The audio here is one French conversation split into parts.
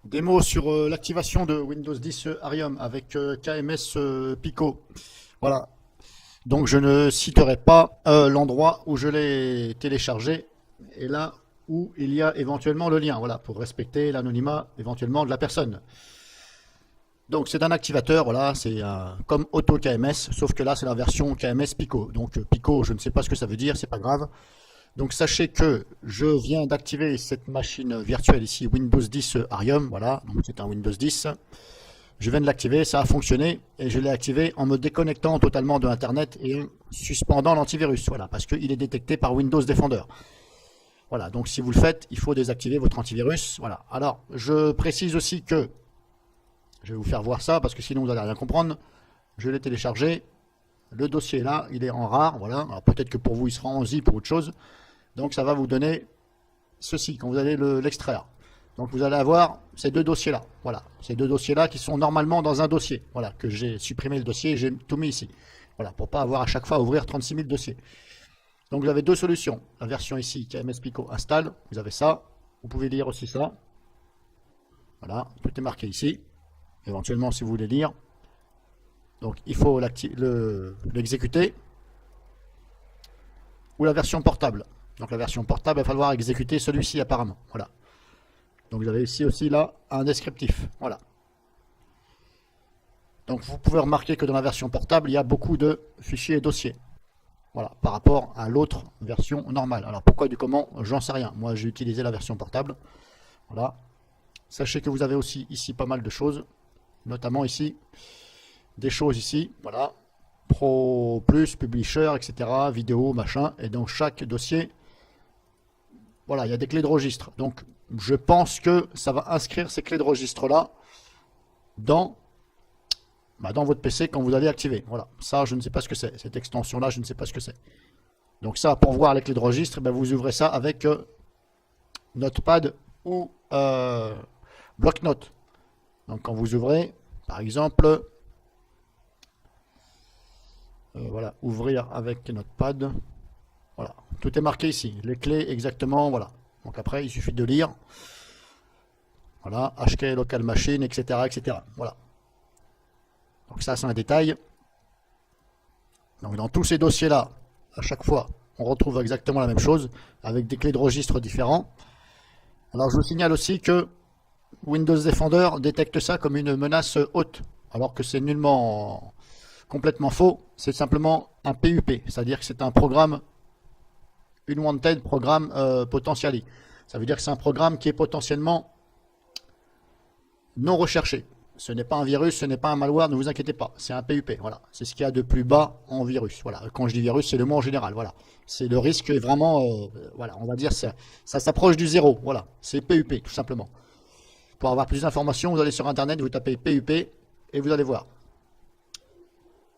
Des mots sur l'activation de Windows 10 Arium avec KMS Pico. Voilà. Donc je ne citerai pas l'endroit où je l'ai téléchargé et là où il y a éventuellement le lien. Voilà, pour respecter l'anonymat éventuellement de la personne. Donc c'est un activateur, voilà, c'est comme Auto KMS, sauf que là c'est la version KMS Pico. Donc Pico, je ne sais pas ce que ça veut dire, c'est pas grave. Donc sachez que je viens d'activer cette machine virtuelle ici, Windows 10 Arium, voilà, donc c'est un Windows 10. Je viens de l'activer, ça a fonctionné, et je l'ai activé en me déconnectant totalement de Internet et en suspendant l'antivirus, voilà, parce qu'il est détecté par Windows Defender. Voilà, donc si vous le faites, il faut désactiver votre antivirus, voilà. Alors, je précise aussi que, je vais vous faire voir ça, parce que sinon vous n'allez rien comprendre, je l'ai téléchargé, le dossier est là, il est en rare, voilà, alors peut-être que pour vous il sera en zip ou autre chose. Donc ça va vous donner ceci quand vous allez l'extraire. Donc vous allez avoir ces deux dossiers-là. Voilà, ces deux dossiers-là qui sont normalement dans un dossier. Voilà, que j'ai supprimé le dossier et j'ai tout mis ici. Voilà, pour pas avoir à chaque fois à ouvrir 36 000 dossiers. Donc vous avez deux solutions. La version ici, KMS Pico installe, vous avez ça. Vous pouvez lire aussi ça. Voilà, tout est marqué ici. Éventuellement si vous voulez lire. Donc il faut l'exécuter. Ou la version portable. Donc la version portable, il va falloir exécuter celui-ci apparemment. Voilà. Donc vous avez ici aussi là un descriptif. Voilà. Donc vous pouvez remarquer que dans la version portable, il y a beaucoup de fichiers et dossiers. Voilà, par rapport à l'autre version normale. Alors pourquoi du comment, j'en sais rien. Moi j'ai utilisé la version portable. Voilà. Sachez que vous avez aussi ici pas mal de choses. Notamment ici, des choses ici. Voilà. Pro plus, publisher, etc. Vidéo, machin. Et dans chaque dossier, voilà, il y a des clés de registre. Donc, je pense que ça va inscrire ces clés de registre là dans, dans votre PC quand vous allez activer. Voilà, ça, je ne sais pas ce que c'est. Cette extension là, je ne sais pas ce que c'est. Donc ça, pour voir les clés de registre, vous ouvrez ça avec Notepad ou bloc-notes. Donc quand vous ouvrez, par exemple, voilà, ouvrir avec Notepad. Voilà, tout est marqué ici, les clés exactement, voilà. Donc après, il suffit de lire. Voilà, HK, local machine, etc., etc. Voilà. Donc ça, c'est un détail. Donc dans tous ces dossiers-là, à chaque fois, on retrouve exactement la même chose, avec des clés de registre différents. Alors je vous signale aussi que Windows Defender détecte ça comme une menace haute, alors que c'est nullement complètement faux. C'est simplement un PUP, c'est-à-dire que c'est un programme Unwanted Programme Potentially. Ça veut dire que c'est un programme qui est potentiellement non recherché. Ce n'est pas un virus, ce n'est pas un malware, ne vous inquiétez pas. C'est un PUP, voilà. C'est ce qu'il y a de plus bas en virus. Voilà. Quand je dis virus, c'est le mot en général, voilà. C'est le risque est vraiment, voilà, on va dire, ça s'approche du zéro, voilà. C'est PUP, tout simplement. Pour avoir plus d'informations, vous allez sur Internet, vous tapez PUP et vous allez voir.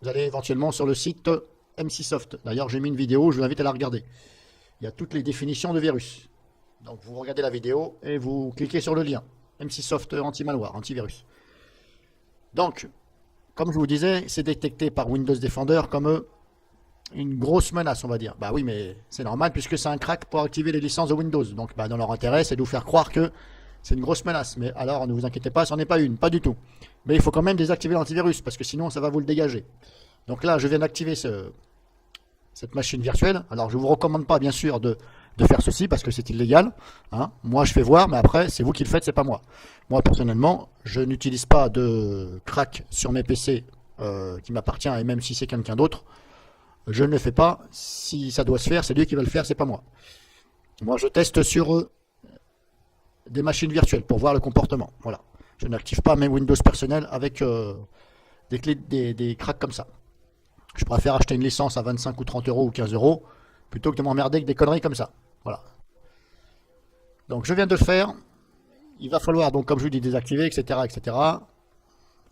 Vous allez éventuellement sur le site MC-Soft. D'ailleurs, j'ai mis une vidéo, je vous invite à la regarder. Il y a toutes les définitions de virus. Donc vous regardez la vidéo et vous cliquez sur le lien. MC-Soft anti-malware, antivirus. Donc, comme je vous disais, c'est détecté par Windows Defender comme une grosse menace, on va dire. Bah oui, mais c'est normal puisque c'est un crack pour activer les licences de Windows. Donc dans leur intérêt, c'est de vous faire croire que c'est une grosse menace. Mais alors, ne vous inquiétez pas, c'en est pas une, pas du tout. Mais il faut quand même désactiver l'antivirus parce que sinon, ça va vous le dégager. Donc là, je viens d'activer cette machine virtuelle. Alors, je ne vous recommande pas, bien sûr, de faire ceci parce que c'est illégal. Hein. Moi, je fais voir, mais après, c'est vous qui le faites, c'est pas moi. Moi, personnellement, je n'utilise pas de crack sur mes PC qui m'appartient, et même si c'est quelqu'un d'autre, je ne le fais pas. Si ça doit se faire, c'est lui qui va le faire, c'est pas moi. Moi, je teste sur des machines virtuelles pour voir le comportement. Voilà. Je n'active pas mes Windows personnels avec des clés, des cracks comme ça. Je préfère acheter une licence à 25 ou 30 euros ou 15 euros plutôt que de m'emmerder avec des conneries comme ça. Voilà. Donc je viens de le faire. Il va falloir, donc comme je vous dis, désactiver, etc. etc.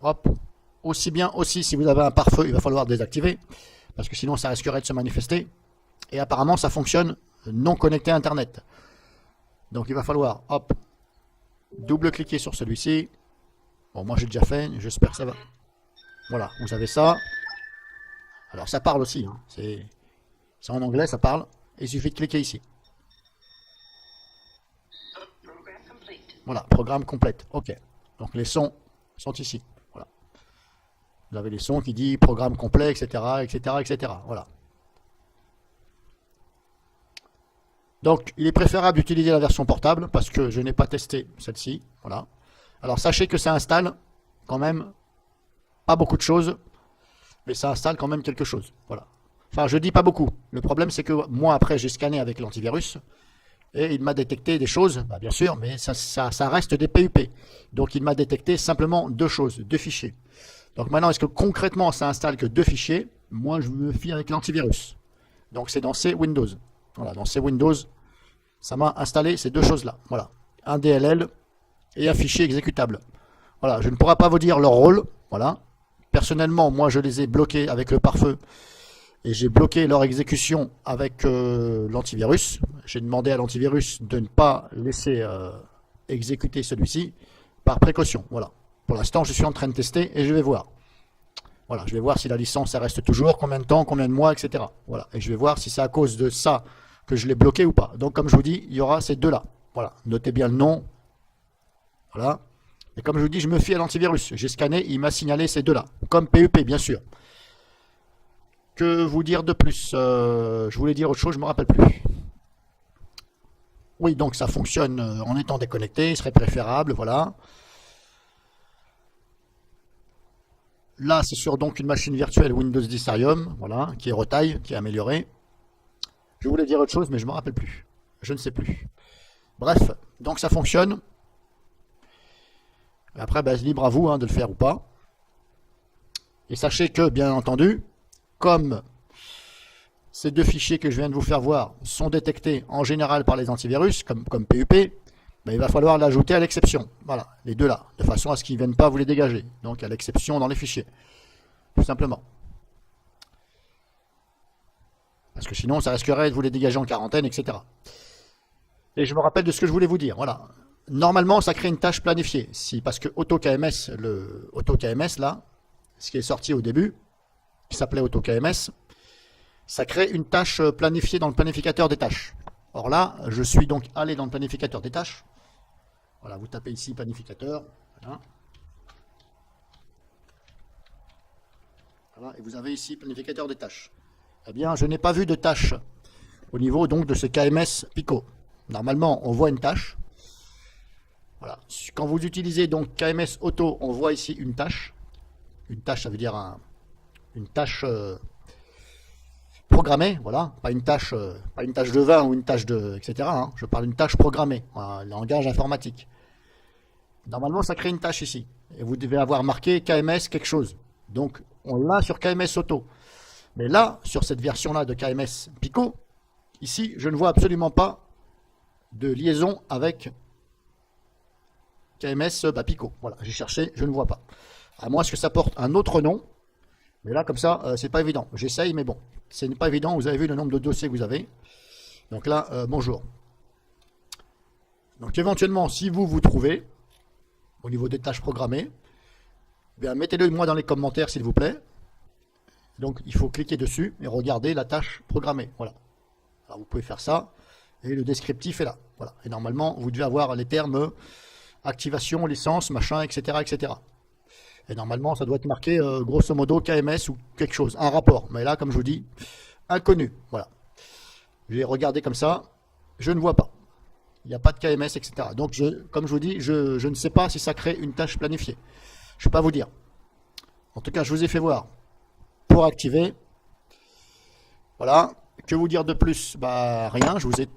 Hop. Aussi bien aussi, si vous avez un pare-feu, il va falloir désactiver. Parce que sinon ça risquerait de se manifester. Et apparemment ça fonctionne non connecté à Internet. Donc il va falloir, hop, double-cliquer sur celui-ci. Bon, moi j'ai déjà fait, j'espère que ça va. Voilà, vous avez ça. Alors ça parle aussi, hein. C'est en anglais, ça parle. Il suffit de cliquer ici. Voilà, programme complète. OK. Donc les sons sont ici. Voilà. Vous avez les sons qui disent programme complet, etc., etc., etc. Voilà. Donc, il est préférable d'utiliser la version portable parce que je n'ai pas testé celle-ci. Voilà. Alors, sachez que ça installe quand même pas beaucoup de choses, mais ça installe quand même quelque chose. Voilà. Enfin, je dis pas beaucoup. Le problème, c'est que moi, après, j'ai scanné avec l'antivirus et il m'a détecté des choses, bah, bien sûr, mais ça reste des PUP. Donc, il m'a détecté simplement deux choses, deux fichiers. Donc, maintenant, est-ce que concrètement, ça installe que deux fichiers? Moi, je me fie avec l'antivirus. Donc, c'est dans ces Windows. Voilà, dans ces Windows, ça m'a installé ces deux choses-là. Voilà, un DLL et un fichier exécutable. Voilà, je ne pourrai pas vous dire leur rôle. Voilà, personnellement, moi, je les ai bloqués avec le pare-feu et j'ai bloqué leur exécution avec l'antivirus. J'ai demandé à l'antivirus de ne pas laisser exécuter celui-ci par précaution. Voilà, pour l'instant, je suis en train de tester et je vais voir. Voilà, je vais voir si la licence ça reste toujours, combien de temps, combien de mois, etc. Voilà, et je vais voir si c'est à cause de ça que je l'ai bloqué ou pas. Donc, comme je vous dis, il y aura ces deux-là. Voilà, notez bien le nom. Voilà. Et comme je vous dis, je me fie à l'antivirus. J'ai scanné, il m'a signalé ces deux-là. Comme PUP, bien sûr. Que vous dire de plus je voulais dire autre chose, je ne me rappelle plus. Oui, donc ça fonctionne en étant déconnecté, il serait préférable, voilà. Là, c'est sur donc une machine virtuelle Windows 10 Arium, voilà, qui est retaille, qui est améliorée. Je voulais dire autre chose, mais je ne me rappelle plus. Je ne sais plus. Bref, donc ça fonctionne. Après, ben, libre à vous hein, de le faire ou pas. Et sachez que, bien entendu, comme ces deux fichiers que je viens de vous faire voir sont détectés en général par les antivirus, comme PUP, ben, il va falloir l'ajouter à l'exception. Voilà, les deux là, de façon à ce qu'ils ne viennent pas vous les dégager. Donc à l'exception dans les fichiers, tout simplement. Parce que sinon, ça risquerait de vous les dégager en quarantaine, etc. Et je me rappelle de ce que je voulais vous dire. Voilà. Normalement, ça crée une tâche planifiée. Si, parce que AutoKMS, le AutoKMS là, ce qui est sorti au début, qui s'appelait AutoKMS, ça crée une tâche planifiée dans le planificateur des tâches. Or là, je suis donc allé dans le planificateur des tâches. Voilà, vous tapez ici planificateur. Voilà. Voilà, et vous avez ici planificateur des tâches. Eh bien, je n'ai pas vu de tâche au niveau donc de ce KMS Pico. Normalement, on voit une tâche. Voilà. Quand vous utilisez donc KMS Auto, on voit ici une tâche. Une tâche, ça veut dire une tâche programmée, voilà, pas une tâche de vin ou une tâche de, etc. Hein. Je parle d'une tâche programmée, un langage informatique. Normalement, ça crée une tâche ici. Et vous devez avoir marqué KMS quelque chose. Donc, on l'a sur KMS Auto. Mais là, sur cette version-là de KMS Pico, ici, je ne vois absolument pas de liaison avec KMS Pico. Voilà, j'ai cherché, je ne vois pas. À moins que ça porte un autre nom. Mais là, comme ça, c'est pas évident. J'essaye, mais bon, ce n'est pas évident. Vous avez vu le nombre de dossiers que vous avez. Donc là, bonjour. Donc éventuellement, si vous trouvez, au niveau des tâches programmées, eh bien mettez-le moi dans les commentaires, s'il vous plaît. Donc il faut cliquer dessus et regarder la tâche programmée. Voilà. Alors vous pouvez faire ça. Et le descriptif est là. Voilà. Et normalement, vous devez avoir les termes activation, licence, machin, etc., etc. Et normalement, ça doit être marqué grosso modo KMS ou quelque chose, un rapport. Mais là, comme je vous dis, inconnu. Voilà. J'ai regardé comme ça, je ne vois pas. Il n'y a pas de KMS, etc. Donc, comme je vous dis, je ne sais pas si ça crée une tâche planifiée. Je ne peux pas vous dire. En tout cas, je vous ai fait voir pour activer. Voilà. Que vous dire de plus? Bah, rien. Je vous ai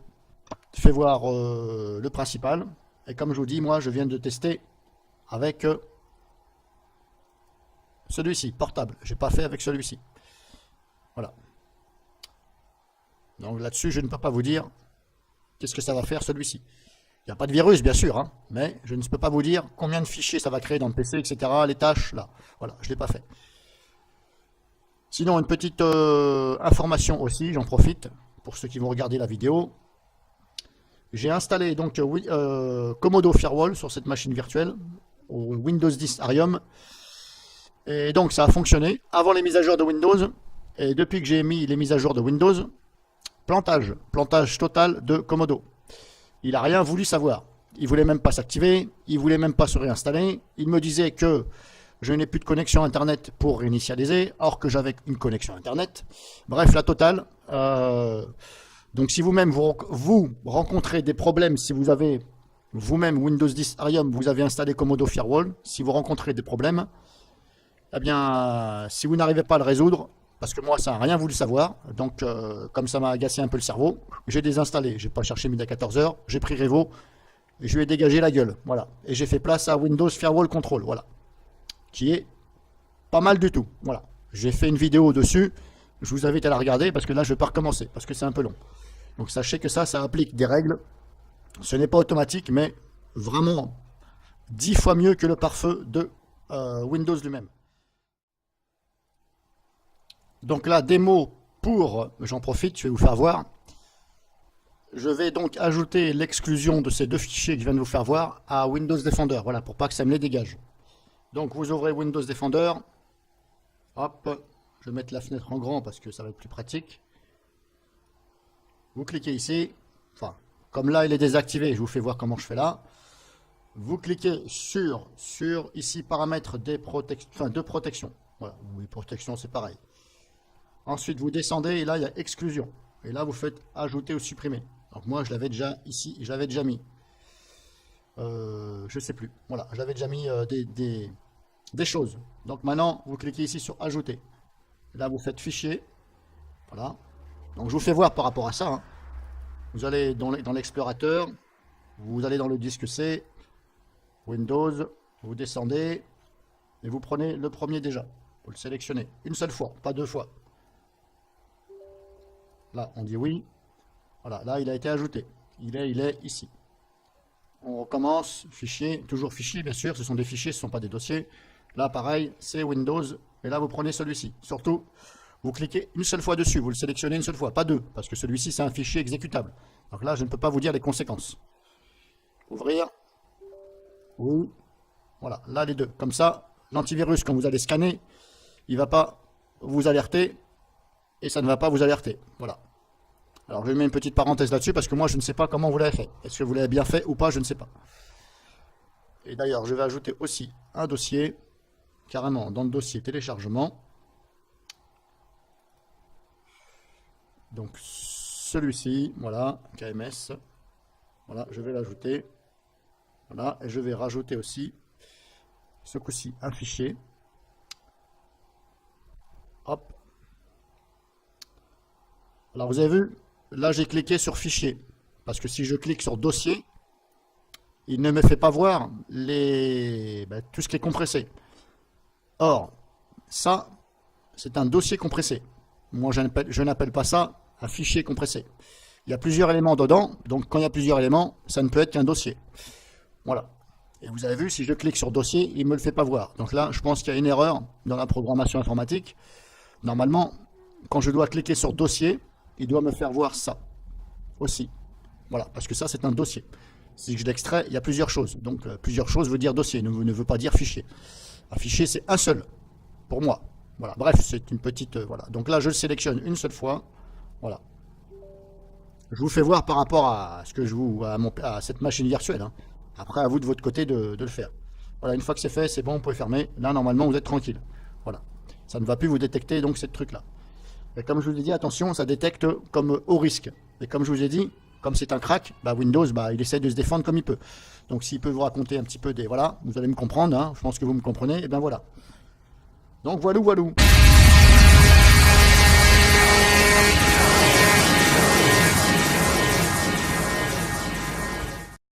fait voir le principal. Et comme je vous dis, moi, je viens de tester avec celui-ci, portable. Je n'ai pas fait avec celui-ci. Voilà. Donc là-dessus, je ne peux pas vous dire qu'est-ce que ça va faire celui-ci. Il n'y a pas de virus, bien sûr, hein, mais je ne peux pas vous dire combien de fichiers ça va créer dans le PC, etc. Les tâches, là. Voilà, je ne l'ai pas fait. Sinon, une petite information aussi, j'en profite, pour ceux qui vont regarder la vidéo. J'ai installé donc Comodo Firewall sur cette machine virtuelle, au Windows 10 Arium. Et donc ça a fonctionné avant les mises à jour de Windows. Et depuis que j'ai mis les mises à jour de Windows, plantage total de Comodo. Il n'a rien voulu savoir. Il voulait même pas s'activer, il voulait même pas se réinstaller. Il me disait que je n'ai plus de connexion Internet pour réinitialiser, or que j'avais une connexion Internet. Bref, la totale. Donc si vous-même vous rencontrez des problèmes, si vous avez vous-même Windows 10 Arium, vous avez installé Comodo Firewall, si vous rencontrez des problèmes, eh bien, si vous n'arrivez pas à le résoudre, parce que moi ça n'a rien voulu savoir, donc comme ça m'a agacé un peu le cerveau, j'ai désinstallé, j'ai pas cherché midi à 14h, j'ai pris Revo, et je lui ai dégagé la gueule, voilà, et j'ai fait place à Windows Firewall Control, voilà, qui est pas mal du tout, voilà. J'ai fait une vidéo dessus, je vous invite à la regarder, parce que là je vais pas recommencer, parce que c'est un peu long. Donc sachez que ça applique des règles, ce n'est pas automatique, mais vraiment 10 fois mieux que le pare-feu de Windows lui-même. Donc la démo pour, j'en profite, je vais vous faire voir. Je vais donc ajouter l'exclusion de ces deux fichiers que je viens de vous faire voir à Windows Defender, voilà, pour pas que ça me les dégage. Donc vous ouvrez Windows Defender, hop, je vais mettre la fenêtre en grand parce que ça va être plus pratique. Vous cliquez ici, enfin, comme là il est désactivé, je vous fais voir comment je fais là. Vous cliquez sur ici paramètres de protection. Voilà, oui, protection c'est pareil. Ensuite vous descendez et là il y a exclusion. Et là vous faites ajouter ou supprimer. Donc moi je l'avais déjà ici, je l'avais déjà mis. Je sais plus. Voilà, je l'avais déjà mis des choses. Donc maintenant vous cliquez ici sur ajouter. Là vous faites fichier. Voilà. Donc je vous fais voir par rapport à ça. Hein. Vous allez dans l'explorateur, vous allez dans le disque C, Windows, vous descendez et vous prenez le premier déjà. Vous le sélectionnez une seule fois, pas deux fois. Là on dit oui. Voilà, là il a été ajouté. Il est ici. On recommence, fichier, toujours fichier bien sûr, ce sont des fichiers, ce ne sont pas des dossiers. Là pareil, c'est Windows, et là vous prenez celui-ci. Surtout, vous cliquez une seule fois dessus, vous le sélectionnez une seule fois, pas deux, parce que celui-ci c'est un fichier exécutable. Donc là je ne peux pas vous dire les conséquences. Ouvrir, oui, voilà, là les deux. Comme ça, l'antivirus quand vous allez scanner, il ne va pas vous alerter, et ça ne va pas vous alerter. Voilà. Alors je mets une petite parenthèse là-dessus parce que moi je ne sais pas comment vous l'avez fait. Est-ce que vous l'avez bien fait ou pas, je ne sais pas. Et d'ailleurs je vais ajouter aussi un dossier, carrément dans le dossier téléchargement. Donc celui-ci, voilà, KMS. Voilà, je vais l'ajouter. Voilà, et je vais rajouter aussi ce coup-ci un fichier. Hop. Alors vous avez vu, là j'ai cliqué sur fichier, parce que si je clique sur dossier, il ne me fait pas voir tout ce qui est compressé. Or, ça, c'est un dossier compressé. Moi je n'appelle pas ça un fichier compressé. Il y a plusieurs éléments dedans, donc quand il y a plusieurs éléments, ça ne peut être qu'un dossier. Voilà. Et vous avez vu, si je clique sur dossier, il ne me le fait pas voir. Donc là, je pense qu'il y a une erreur dans la programmation informatique. Normalement, quand je dois cliquer sur dossier, il doit me faire voir ça aussi. Voilà, parce que ça, c'est un dossier. Si je l'extrais, il y a plusieurs choses. Donc, plusieurs choses veut dire dossier, ne veut pas dire fichier. Un fichier, c'est un seul, pour moi. Voilà, bref, c'est une petite... voilà. Donc là, je le sélectionne une seule fois. Voilà. Je vous fais voir par rapport à ce que à cette machine virtuelle. Hein. Après, à vous de votre côté de le faire. Voilà, une fois que c'est fait, c'est bon, vous pouvez fermer. Là, normalement, vous êtes tranquille. Voilà. Ça ne va plus vous détecter, donc, cette truc-là. Et comme je vous ai dit, attention, ça détecte comme haut risque. Et comme je vous ai dit, comme c'est un crack, Windows, il essaie de se défendre comme il peut. Donc s'il peut vous raconter un petit peu des... Voilà, vous allez me comprendre, hein, je pense que vous me comprenez, et bien voilà. Donc voilà.